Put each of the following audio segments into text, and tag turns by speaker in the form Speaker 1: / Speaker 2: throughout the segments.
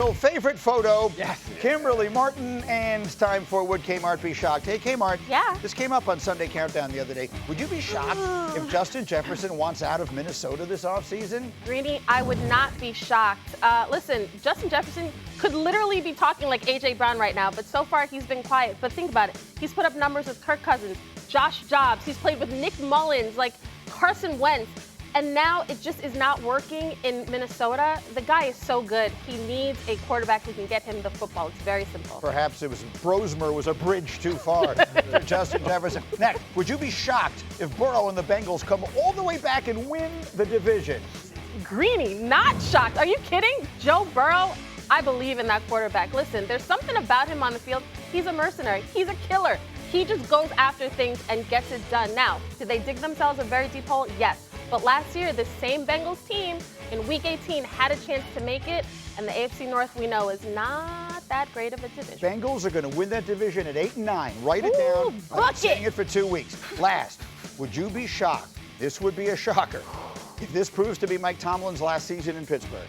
Speaker 1: Well, favorite photo.
Speaker 2: Yes.
Speaker 1: Kimberly Martin, and it's time for Would K-Mart Be Shocked? Hey, K-Mart.
Speaker 3: Yeah.
Speaker 1: This came up on Sunday Countdown the other day. Would you be shocked if Justin Jefferson wants out of Minnesota this offseason?
Speaker 3: Greeny, I would not be shocked. Listen, Justin Jefferson could literally be talking like A.J. Brown right now, but so far he's been quiet. But think about it. He's put up numbers with Kirk Cousins, Josh Jobs. He's played with Nick Mullins, like Carson Wentz. And now it just is not working in Minnesota. The guy is so good. He needs a quarterback who can get him the football. It's very simple.
Speaker 1: Perhaps it was Brosmer was a bridge too far for Justin Jefferson. Next, would you be shocked if Burrow and the Bengals come all the way back and win the division?
Speaker 3: Greeny, not shocked. Are you kidding? Joe Burrow, I believe in that quarterback. Listen, there's something about him on the field. He's a mercenary. He's a killer. He just goes after things and gets it done. Now, did they dig themselves a very deep hole? Yes. But last year, the same Bengals team in Week 18 had a chance to make it, and the AFC North, we know, is not that great of a division.
Speaker 1: Bengals are going to win that division at 8-9. Write it down. I've been saying it for 2 weeks. Last, would you be shocked? This would be a shocker if this proves to be Mike Tomlin's last season in Pittsburgh.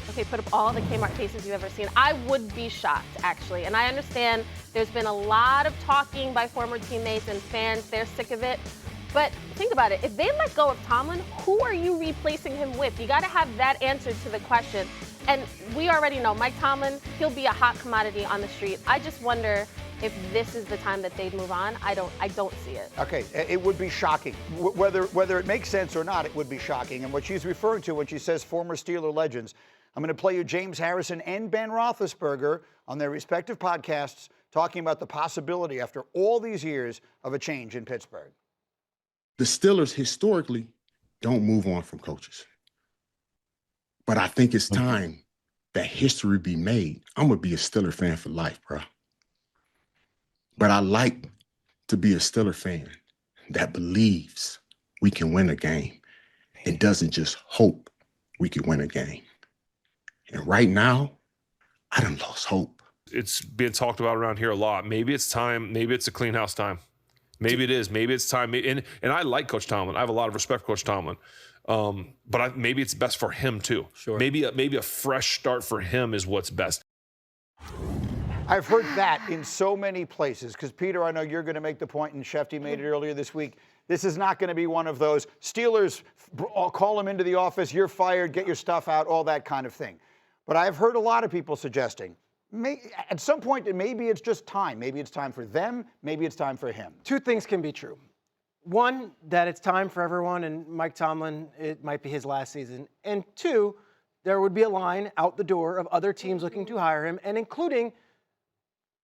Speaker 3: Okay, put up all the K-Mart cases you've ever seen. I would be shocked, actually. And I understand there's been a lot of talking by former teammates and fans. They're sick of it. But think about it. If they let go of Tomlin, who are you replacing him with? You got to have that answer to the question. And we already know Mike Tomlin, he'll be a hot commodity on the street. I just wonder if this is the time that they'd move on. I don't see it.
Speaker 1: Okay, it would be shocking. Whether it makes sense or not, it would be shocking. And what she's referring to when she says former Steeler legends, I'm going to play you James Harrison and Ben Roethlisberger on their respective podcasts talking about the possibility after all these years of a change in Pittsburgh.
Speaker 4: The Steelers historically don't move on from coaches. But I think it's time that history be made. I'm going to be a Steeler fan for life, bro. But I like to be a Steeler fan that believes we can win a game and doesn't just hope we can win a game. And right now, I done lost hope.
Speaker 5: It's been talked about around here a lot. Maybe it's time. Maybe it's a clean house time. Maybe it is. Maybe it's time. And I like Coach Tomlin. I have a lot of respect for Coach Tomlin. But maybe it's best for him too.
Speaker 2: Sure.
Speaker 5: Maybe a fresh start for him is what's best.
Speaker 1: I've heard that in so many places because, Peter, I know you're going to make the point, and Shefty made it earlier this week. This is not going to be one of those Steelers call him into the office, you're fired, get your stuff out, all that kind of thing. But I've heard a lot of people suggesting at some point, maybe it's just time. Maybe it's time for them. Maybe it's time for him.
Speaker 2: Two things can be true. One, that it's time for everyone, and Mike Tomlin, it might be his last season. And two, there would be a line out the door of other teams looking to hire him, and including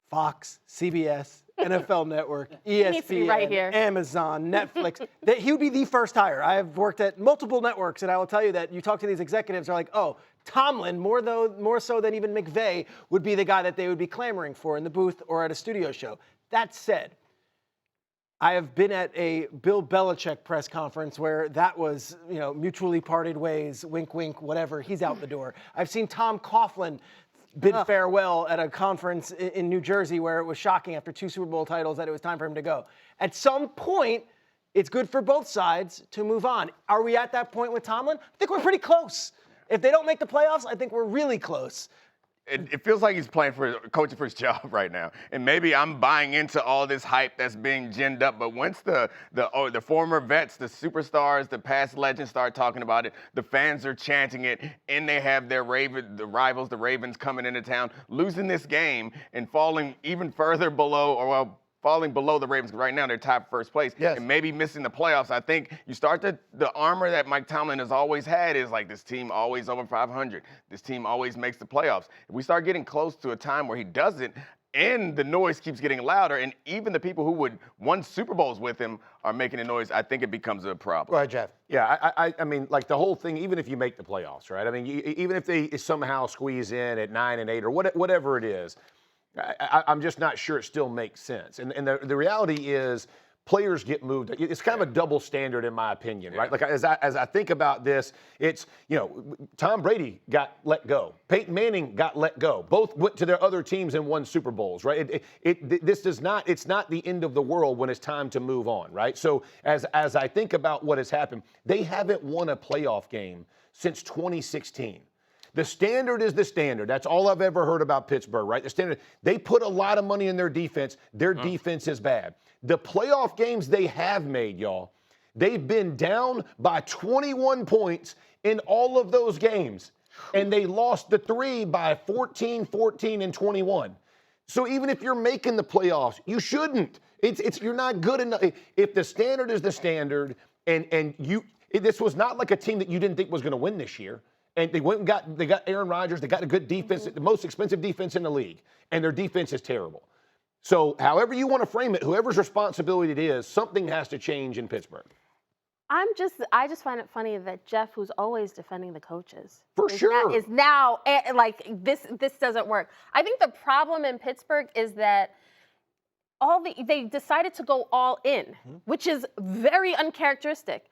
Speaker 2: Fox, CBS, NFL Network, ESPN,
Speaker 3: right here.
Speaker 2: Amazon, Netflix. That he would be the first hire. I have worked at multiple networks, and I will tell you that you talk to these executives, they're like, oh, Tomlin, more so than even McVay, would be the guy that they would be clamoring for in the booth or at a studio show. That said, I have been at a Bill Belichick press conference where that was, mutually parted ways, wink, wink, whatever. He's out the door. I've seen Tom Coughlin bid farewell at a conference in New Jersey where it was shocking after 2 Super Bowl titles that it was time for him to go. At some point, it's good for both sides to move on. Are we at that point with Tomlin? I think we're pretty close. If they don't make the playoffs, I think we're really close.
Speaker 6: It feels like he's coaching for his job right now. And maybe I'm buying into all this hype that's being ginned up. But once the former vets, the superstars, the past legends start talking about it, the fans are chanting it, and they have their rivals, the Ravens, coming into town, losing this game and falling even further below, falling below the Ravens. Right now, they're tied for first place.
Speaker 1: Yes.
Speaker 6: And maybe missing the playoffs. I think you start the armor that Mike Tomlin has always had is like this team always over 500. This team always makes the playoffs. If we start getting close to a time where he doesn't, and the noise keeps getting louder, and even the people who would won Super Bowls with him are making a noise, I think it becomes a problem.
Speaker 1: Go ahead, Jeff.
Speaker 7: Yeah, I mean, like the whole thing, even if you make the playoffs, right? I mean, even if they somehow squeeze in at 9 and 8 or whatever it is, I'm just not sure it still makes sense. And the reality is players get moved. It's kind of a double standard in my opinion, right? Like as I think about this, it's, Tom Brady got let go. Peyton Manning got let go. Both went to their other teams and won Super Bowls, right? It's not the end of the world when it's time to move on, right? So as I think about what has happened, they haven't won a playoff game since 2016. The standard is the standard. That's all I've ever heard about Pittsburgh, right? The standard. They put a lot of money in their defense. Their defense is bad. The playoff games they have made, y'all, they've been down by 21 points in all of those games. And they lost the 3 by 14, 14, and 21. So even if you're making the playoffs, you shouldn't. You're not good enough. If the standard is the standard, this was not like a team that you didn't think was going to win this year. And they went and they got Aaron Rodgers. They got a good defense, the most expensive defense in the league, and their defense is terrible. So however you want to frame it, whoever's responsibility it is, something has to change in Pittsburgh.
Speaker 3: I just find it funny that Jeff, who's always defending the coaches,
Speaker 7: is
Speaker 3: now like this doesn't work. I think the problem in Pittsburgh is that they decided to go all in, which is very uncharacteristic.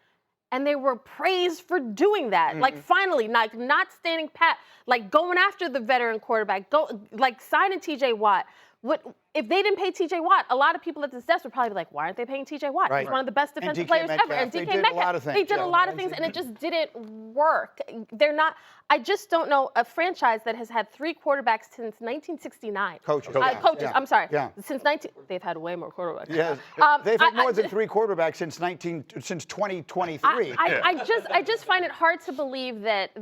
Speaker 3: And they were praised for doing that. Like finally, not standing pat, like going after the veteran quarterback, signing TJ Watt. If they didn't pay TJ Watt, a lot of people at this desk would probably be like, why aren't they paying TJ Watt?
Speaker 1: Right.
Speaker 3: He's one of the best defensive
Speaker 1: DK
Speaker 3: players
Speaker 1: Metcalf.
Speaker 3: ever. And
Speaker 1: They
Speaker 3: DK
Speaker 1: did
Speaker 3: Metcalf.
Speaker 1: a lot of things.
Speaker 3: They did a lot of things, and it just didn't work. I just don't know a franchise that has had 3 quarterbacks since 1969.
Speaker 1: Coaches.
Speaker 3: Coaches, I'm sorry.
Speaker 1: Yeah.
Speaker 3: They've had way more quarterbacks.
Speaker 1: Yes. They've had more than 3 quarterbacks since 2023.
Speaker 3: I just find it hard to believe that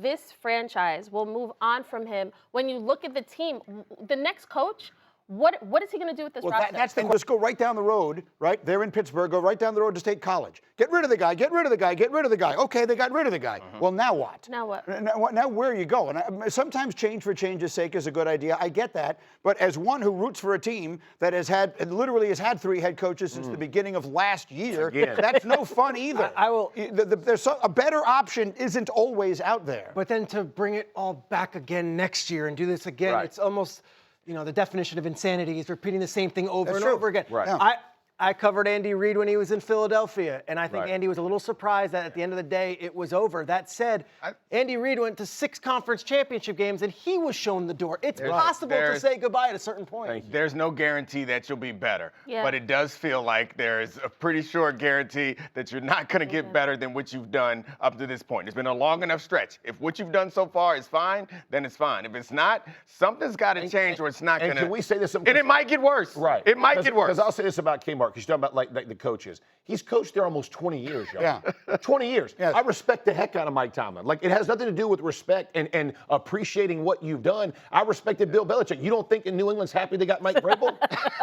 Speaker 3: this franchise will move on from him. When you look at the team, the next coach, what is he going to do with this roster?
Speaker 1: That's the Just go right down the road, right? They're in Pittsburgh. Go right down the road to State College. Get rid of the guy. Get rid of the guy. Get rid of the guy. Okay, they got rid of the guy. Well, now what?
Speaker 3: Now what?
Speaker 1: Now where are you going? Sometimes change for change's sake is a good idea. I get that. But as one who roots for a team that has had 3 head coaches since the beginning of last year, that's no fun either. There's a better option isn't always out there.
Speaker 2: But then to bring it all back again next year and do this again, it's almost, the definition of insanity is repeating the same thing over and over again.
Speaker 7: Right.
Speaker 1: Yeah.
Speaker 2: I covered Andy Reid when he was in Philadelphia, and I think Andy was a little surprised that at the end of the day it was over. That said, Andy Reid went to 6 conference championship games, and he was shown the door. It's possible to say goodbye at a certain point.
Speaker 6: There's no guarantee that you'll be better,
Speaker 3: Yeah.
Speaker 6: but it does feel like there's a pretty sure guarantee that you're not going to get better than what you've done up to this point. It's been a long enough stretch. If what you've done so far is fine, then it's fine. If it's not, something's got to change, or it's not going to.
Speaker 7: Can we say this?
Speaker 6: And it might get worse.
Speaker 7: Right.
Speaker 6: It might get worse.
Speaker 7: Because I'll say this about K-Mart, because you're talking about like the coaches. He's coached there almost 20 years, y'all.
Speaker 1: Yeah.
Speaker 7: 20 years.
Speaker 1: Yes.
Speaker 7: I respect the heck out of Mike Tomlin. Like, it has nothing to do with respect and appreciating what you've done. I respected Bill Belichick. You don't think in New England's happy they got Mike Vrabel?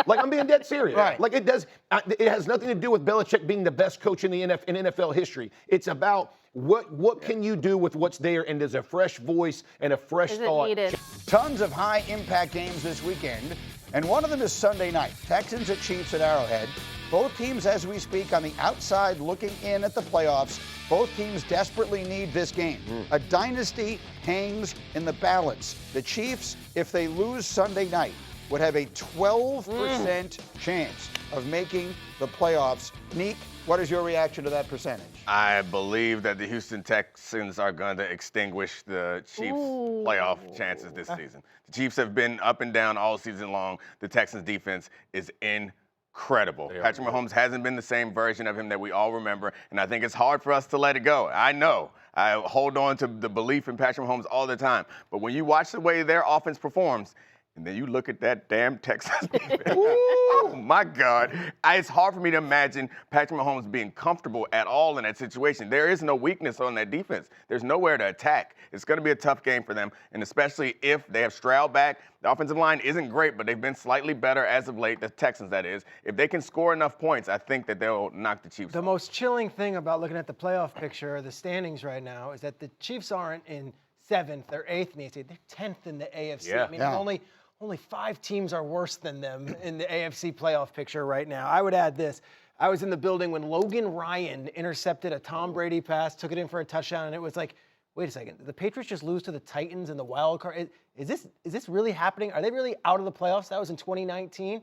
Speaker 7: Like, I'm being dead serious.
Speaker 1: Right.
Speaker 7: Like, it does. It has nothing to do with Belichick being the best coach in NFL history. It's about what can you do with what's there, and there's a fresh voice and a fresh
Speaker 3: Is it
Speaker 7: thought.
Speaker 3: needed?
Speaker 1: Tons of high-impact games this weekend, and one of them is Sunday night. Texans at Chiefs at Arrowhead. Both teams, as we speak, on the outside looking in at the playoffs. Both teams desperately need this game. A dynasty hangs in the balance. The Chiefs, if they lose Sunday night, would have a 12% chance of making the playoffs. Neek, what is your reaction to that percentage?
Speaker 6: I believe that the Houston Texans are going to extinguish the Chiefs' playoff chances this season. The Chiefs have been up and down all season long. The Texans' defense is incredible. Patrick Mahomes hasn't been the same version of him that we all remember, and I think it's hard for us to let it go. I know. I hold on to the belief in Patrick Mahomes all the time. But when you watch the way their offense performs, and then you look at that damn Texans defense. Oh, my God. It's hard for me to imagine Patrick Mahomes being comfortable at all in that situation. There is no weakness on that defense. There's nowhere to attack. It's going to be a tough game for them, and especially if they have Stroud back. The offensive line isn't great, but they've been slightly better as of late, the Texans, that is. If they can score enough points, I think that they'll knock the Chiefs
Speaker 2: The
Speaker 6: off.
Speaker 2: most chilling thing about looking at the playoff picture or the standings right now is that the Chiefs aren't in 7th or 8th in the AFC. They're 10th in the AFC.
Speaker 7: Yeah.
Speaker 2: I mean, only 5 teams are worse than them in the AFC playoff picture right now. I would add this. I was in the building when Logan Ryan intercepted a Tom Brady pass, took it in for a touchdown, and it was like, wait a second, the Patriots just lose to the Titans in the wild card? Is this really happening? Are they really out of the playoffs? That was in 2019.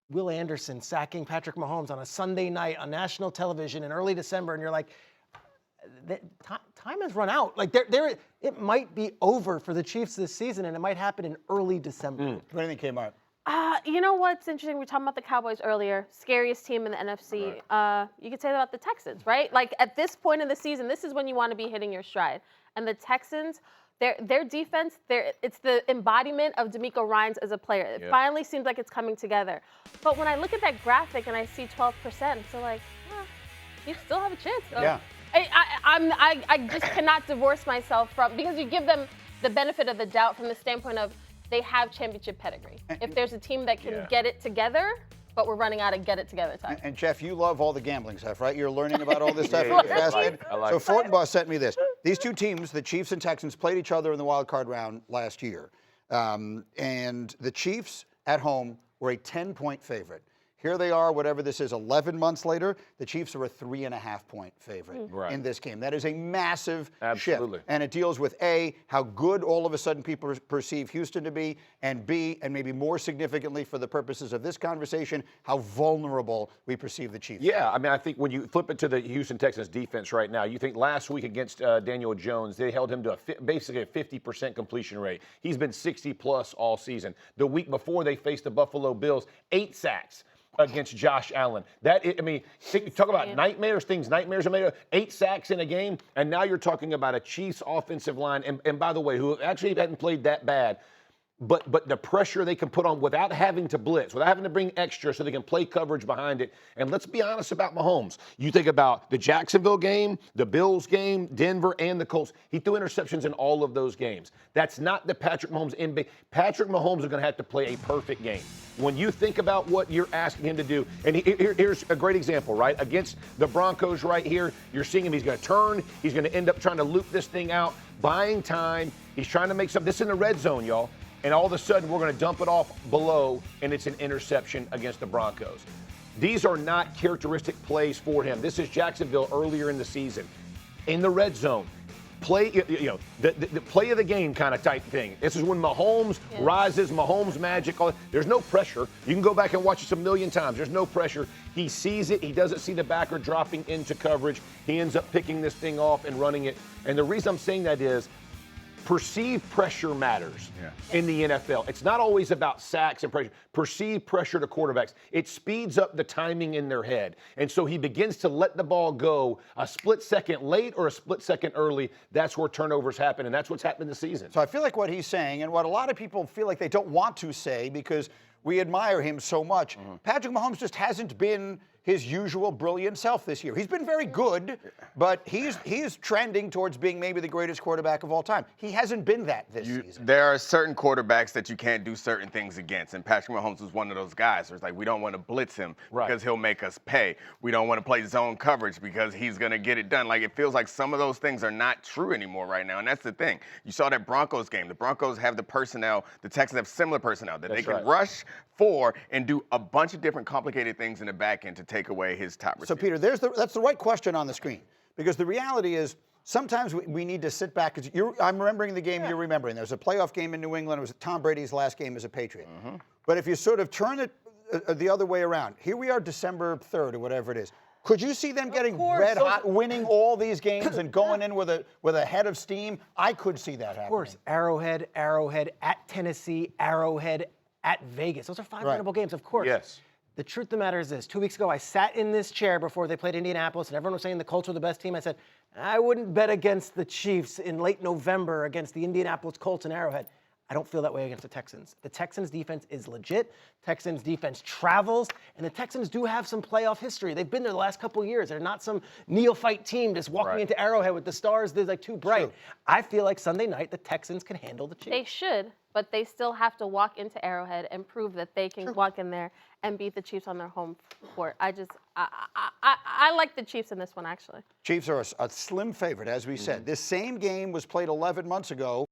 Speaker 2: Will Anderson sacking Patrick Mahomes on a Sunday night on national television in early December, and you're like, time has run out. Like it might be over for the Chiefs this season, and it might happen in early December.
Speaker 1: What do you think, K-Mart?
Speaker 3: You know what's interesting? We were talking about the Cowboys earlier, scariest team in the NFC. You could say that about the Texans, right? Like at this point in the season, this is when you want to be hitting your stride. And the Texans, their defense, it's the embodiment of D'Amico Ryans as a player. It finally seems like it's coming together. But when I look at that graphic and I see 12%, I'm still like, you still have a chance. Though.
Speaker 1: Yeah.
Speaker 3: I just cannot divorce myself from, because you give them the benefit of the doubt from the standpoint of they have championship pedigree. If there's a team that can get it together, but we're running out of get it together time.
Speaker 1: And Jeff, you love all the gambling stuff, right? You're learning about all this stuff.
Speaker 7: I like
Speaker 1: So
Speaker 7: it.
Speaker 1: Fortenbaugh sent me this. These two teams, the Chiefs and Texans, played each other in the wild card round last year. And the Chiefs at home were a 10-point favorite. Here they are, whatever this is, 11 months later, the Chiefs are a 3.5-point favorite in this game. That is a massive shift. And it deals with A, how good all of a sudden people perceive Houston to be, and B, and maybe more significantly for the purposes of this conversation, how vulnerable we perceive the Chiefs.
Speaker 7: Yeah, I mean, I think when you flip it to the Houston Texans defense right now, you think last week against Daniel Jones, they held him to basically a 50% completion rate. He's been 60-plus all season. The week before they faced the Buffalo Bills, 8 sacks against Josh Allen. Talk about nightmares are made of. 8 sacks in a game, and now you're talking about a Chiefs offensive line, and by the way, who actually hadn't played that bad, but the pressure they can put on without having to blitz, without having to bring extra so they can play coverage behind it. And let's be honest about Mahomes. You think about the Jacksonville game, the Bills game, Denver, and the Colts. He threw interceptions in all of those games. That's not the Patrick Mahomes. Patrick Mahomes is going to have to play a perfect game. When you think about what you're asking him to do, and here's a great example, right? Against the Broncos right here, you're seeing him. He's going to turn. He's going to end up trying to loop this thing out, buying time. He's trying to make something. This is in the red zone, y'all. And all of a sudden, we're going to dump it off below, and it's an interception against the Broncos. These are not characteristic plays for him. This is Jacksonville earlier in the season. In the red zone, the play of the game kind of type thing. This is when Mahomes rises, Mahomes magic. There's no pressure. You can go back and watch this a million times. There's no pressure. He sees it. He doesn't see the backer dropping into coverage. He ends up picking this thing off and running it. And the reason I'm saying that is, perceived pressure matters in the NFL. It's not always about sacks and pressure. Perceived pressure to quarterbacks. It speeds up the timing in their head. And so he begins to let the ball go a split second late or a split second early. That's where turnovers happen, and that's what's happened this season.
Speaker 1: So I feel like what he's saying, and what a lot of people feel like they don't want to say because we admire him so much, Patrick Mahomes just hasn't been his usual brilliant self this year. He's been very good, but he is trending towards being maybe the greatest quarterback of all time. He hasn't been that this season.
Speaker 6: There are certain quarterbacks that you can't do certain things against, and Patrick Mahomes was one of those guys where it's like, we don't want to blitz him because he'll make us pay. We don't want to play zone coverage because he's going to get it done. Like, it feels like some of those things are not true anymore right now, and that's the thing. You saw that Broncos game. The Broncos have the personnel. The Texans have similar personnel that they can rush for and do a bunch of different complicated things in the back end to take away his top receiver.
Speaker 1: So, Peter, that's the right question on the screen, because the reality is sometimes we need to sit back. I'm remembering the game you're remembering. There was a playoff game in New England. It was Tom Brady's last game as a Patriot. But if you sort of turn it the other way around, here we are December 3rd or whatever it is. Could you see them getting red hot, winning all these games and going in with a head of steam? I could see that happening.
Speaker 2: Of course, Arrowhead at Tennessee, Arrowhead at Vegas. Those are 5 winnable games, of course.
Speaker 7: Yes.
Speaker 2: The truth of the matter is this. 2 weeks ago, I sat in this chair before they played Indianapolis, and everyone was saying the Colts were the best team. I said, I wouldn't bet against the Chiefs in late November against the Indianapolis Colts and Arrowhead. I don't feel that way against the Texans. The Texans' defense is legit. Texans' defense travels, and the Texans do have some playoff history. They've been there the last couple of years. They're not some neophyte team just walking into Arrowhead with the stars. They're like too bright. True. I feel like Sunday night the Texans can handle the Chiefs.
Speaker 3: They should, but they still have to walk into Arrowhead and prove that they can walk in there and beat the Chiefs on their home court. I like the Chiefs in this one, actually.
Speaker 1: Chiefs are a slim favorite, as we said. This same game was played 11 months ago.